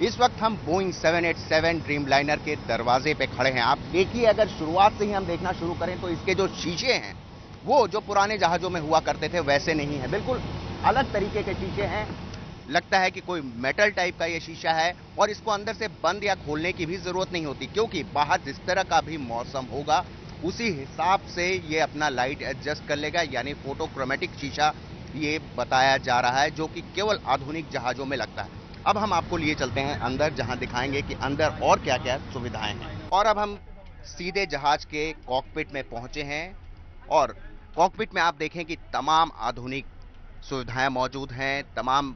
इस वक्त हम बोइंग 787 ड्रीमलाइनर के दरवाजे पे खड़े हैं। आप देखिए, अगर शुरुआत से ही हम देखना शुरू करें तो इसके जो शीशे हैं वो जो पुराने जहाजों में हुआ करते थे वैसे नहीं है, बिल्कुल अलग तरीके के शीशे हैं। लगता है कि कोई मेटल टाइप का ये शीशा है और इसको अंदर से बंद या खोलने की भी जरूरत नहीं होती, क्योंकि बाहर जिस तरह का भी मौसम होगा उसी हिसाब से ये अपना लाइट एडजस्ट कर लेगा, यानी फोटोक्रोमेटिक शीशा ये बताया जा रहा है, जो कि केवल आधुनिक जहाजों में लगता है। अब हम आपको लिए चलते हैं अंदर, जहां दिखाएंगे कि अंदर और क्या क्या सुविधाएं हैं। और अब हम सीधे जहाज के कॉकपिट में पहुंचे हैं और कॉकपिट में आप देखें कि तमाम आधुनिक सुविधाएं मौजूद हैं, तमाम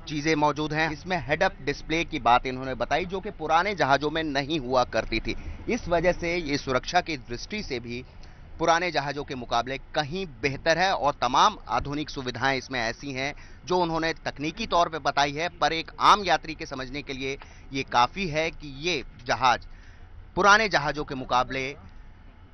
चीजें मौजूद हैं। इसमें हेड अप डिस्प्ले की बात इन्होंने बताई, जो कि पुराने जहाजों में नहीं हुआ करती थी। इस वजह से ये सुरक्षा की दृष्टि से भी पुराने जहाजों के मुकाबले कहीं बेहतर है और तमाम आधुनिक सुविधाएं इसमें ऐसी हैं जो उन्होंने तकनीकी तौर पे बताई है, पर एक आम यात्री के समझने के लिए ये काफी है कि ये जहाज पुराने जहाजों के मुकाबले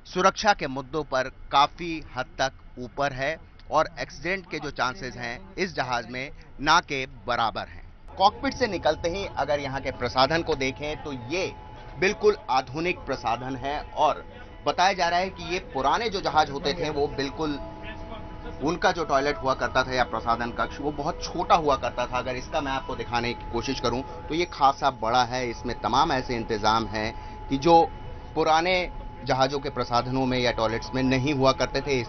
सुरक्षा के मुद्दों पर काफी हद तक ऊपर है और एक्सीडेंट के जो चांसेस हैं इस जहाज में ना के बराबर हैं। कॉकपिट से निकलते ही अगर यहाँ के प्रसाधन को देखें तो ये बिल्कुल आधुनिक प्रसाधन है और बताया जा रहा है कि ये पुराने जो जहाज होते थे वो बिल्कुल उनका जो टॉयलेट हुआ करता था या प्रसाधन कक्ष वो बहुत छोटा हुआ करता था। अगर इसका मैं आपको दिखाने की कोशिश करूं तो ये खासा बड़ा है। इसमें तमाम ऐसे इंतजाम हैं कि जो पुराने जहाजों के प्रसाधनों में या टॉयलेट्स में नहीं हुआ करते थे।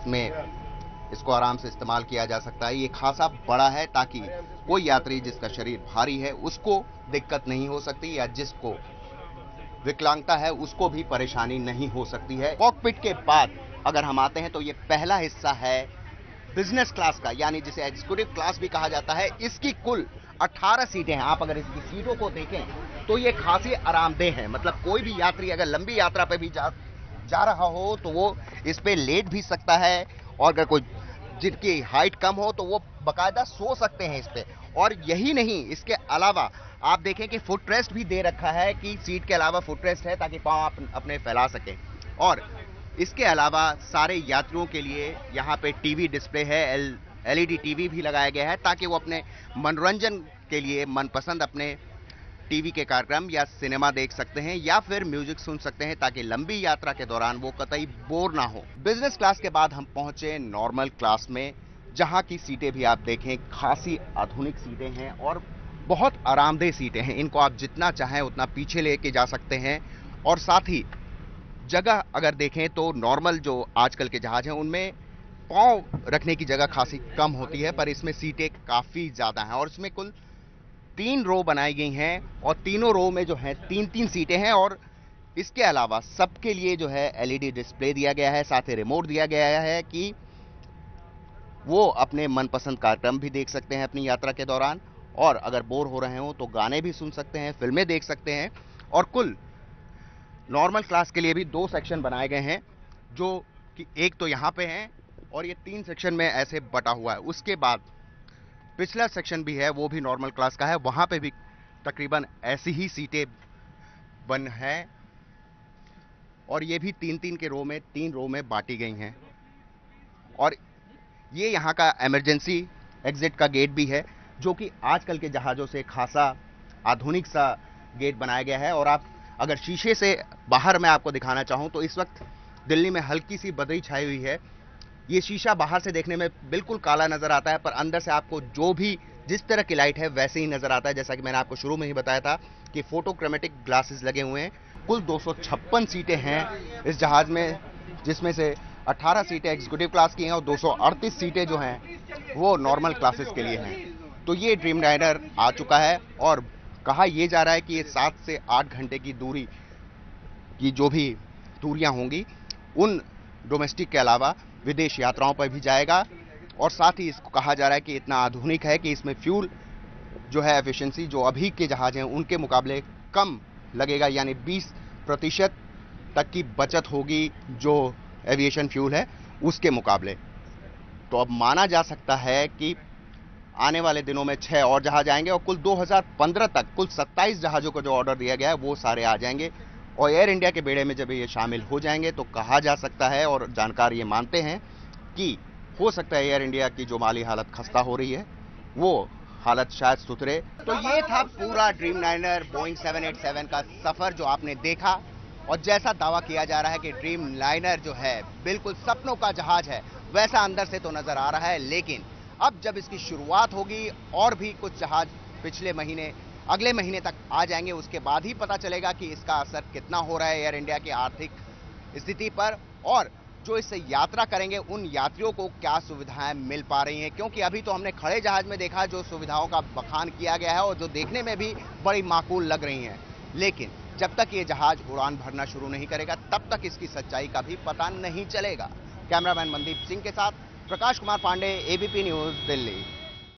इसको आराम से इस्तेमाल किया जा सकता है। ये खासा बड़ा है ताकि कोई यात्री जिसका शरीर भारी है उसको दिक्कत नहीं हो सकती, या जिसको विकलांगता है उसको भी परेशानी नहीं हो सकती है। कॉकपिट के बाद अगर हम आते हैं तो ये पहला हिस्सा है बिजनेस क्लास का, यानी जिसे एग्जीक्यूटिव क्लास भी कहा जाता है। इसकी कुल 18 सीटें हैं। आप अगर इसकी सीटों को देखें तो ये खासी आरामदेह है। मतलब कोई भी यात्री अगर लंबी यात्रा पे भी जा रहा हो तो वो इस पे लेट भी सकता है, और अगर कोई जिनकी हाइट कम हो तो वो बाकायदा सो सकते हैं इस पे। और यही नहीं, इसके अलावा आप देखें कि फुट रेस्ट भी दे रखा है, कि सीट के अलावा फुट रेस्ट है ताकि पांव आप अपने फैला सकें। और इसके अलावा सारे यात्रियों के लिए यहाँ पे टीवी डिस्प्ले है, एलईडी टीवी भी लगाया गया है ताकि वो अपने मनोरंजन के लिए मनपसंद अपने टीवी के कार्यक्रम या सिनेमा देख सकते हैं या फिर म्यूजिक सुन सकते हैं, ताकि लंबी यात्रा के दौरान वो कतई बोर ना हो। बिजनेस क्लास के बाद हम पहुंचे नॉर्मल क्लास में, जहां की सीटें भी आप देखें खासी आधुनिक सीटें हैं और बहुत आरामदेह सीटें हैं। इनको आप जितना चाहें उतना पीछे लेके जा सकते हैं। और साथ ही जगह अगर देखें तो नॉर्मल जो आजकल के जहाज हैं उनमें पांव रखने की जगह खासी कम होती है, पर इसमें सीटें काफी ज्यादा हैं और इसमें कुल 3 रो बनाई गई हैं और तीनों रो में जो है 3-3 सीटें हैं। और इसके अलावा सबके लिए जो है एलईडी डिस्प्ले दिया गया है, साथ ही रिमोट दिया गया है कि वो अपने मनपसंद कार्यक्रम भी देख सकते हैं अपनी यात्रा के दौरान, और अगर बोर हो रहे हो तो गाने भी सुन सकते हैं, फिल्में देख सकते हैं। और कुल नॉर्मल क्लास के लिए भी 2 सेक्शन बनाए गए हैं, जो कि एक तो यहाँ पे हैं और ये 3 सेक्शन में ऐसे बटा हुआ है। उसके बाद पिछला सेक्शन भी है, वो भी नॉर्मल क्लास का है, वहां पे भी तकरीबन ऐसी ही सीटें बन है और ये भी 3-3 के रो में 3 रो में बांटी गई हैं। और ये यहाँ का इमरजेंसी एग्जिट का गेट भी है, जो कि आजकल के जहाज़ों से खासा आधुनिक सा गेट बनाया गया है। और आप अगर शीशे से बाहर मैं आपको दिखाना चाहूँ तो इस वक्त दिल्ली में हल्की सी बदरी छाई हुई है। ये शीशा बाहर से देखने में बिल्कुल काला नजर आता है, पर अंदर से आपको जो भी जिस तरह की लाइट है वैसे ही नजर आता है। जैसा कि मैंने आपको शुरू में ही बताया था कि फोटोक्रोमेटिक ग्लासेस लगे हुए हैं। कुल 256 सीटें हैं इस जहाज में, जिसमें से 18 सीटें एग्जीक्यूटिव क्लास की हैं और 238 सीटें जो हैं वो नॉर्मल क्लासेस के लिए हैं। तो ये ड्रीमलाइनर आ चुका है और कहा यह जा रहा है कि ये 7 से 8 घंटे की दूरी की जो भी दूरियां होंगी उन डोमेस्टिक के अलावा विदेश यात्राओं पर भी जाएगा। और साथ ही इसको कहा जा रहा है कि इतना आधुनिक है कि इसमें फ्यूल जो है एफिशिएंसी जो अभी के जहाज हैं उनके मुकाबले कम लगेगा, यानी 20% तक की बचत होगी जो एविएशन फ्यूल है उसके मुकाबले। तो अब माना जा सकता है कि आने वाले दिनों में 6 और जहाज आएंगे और कुल 2015 तक कुल 27 जहाजों को जो ऑर्डर दिया गया है वो सारे आ जाएंगे और एयर इंडिया के बेड़े में जब ये शामिल हो जाएंगे तो कहा जा सकता है और जानकार ये मानते हैं कि हो सकता है एयर इंडिया की जो माली हालत खस्ता हो रही है वो हालत शायद सुधरे। तो ये था पूरा ड्रीमलाइनर बोइंग 787 का सफर जो आपने देखा, और जैसा दावा किया जा रहा है कि ड्रीमलाइनर जो है बिल्कुल सपनों का जहाज है, वैसा अंदर से तो नजर आ रहा है। लेकिन अब जब इसकी शुरुआत होगी और भी कुछ जहाज पिछले महीने अगले महीने तक आ जाएंगे, उसके बाद ही पता चलेगा कि इसका असर कितना हो रहा है एयर इंडिया की आर्थिक स्थिति पर, और जो इससे यात्रा करेंगे उन यात्रियों को क्या सुविधाएं मिल पा रही हैं। क्योंकि अभी तो हमने खड़े जहाज में देखा जो सुविधाओं का बखान किया गया है और जो देखने में भी बड़ी माकूल लग रही हैं, लेकिन जब तक ये जहाज उड़ान भरना शुरू नहीं करेगा तब तक इसकी सच्चाई का भी पता नहीं चलेगा। कैमरामैन मनदीप सिंह के साथ प्रकाश कुमार पांडे, एबीपी न्यूज, दिल्ली।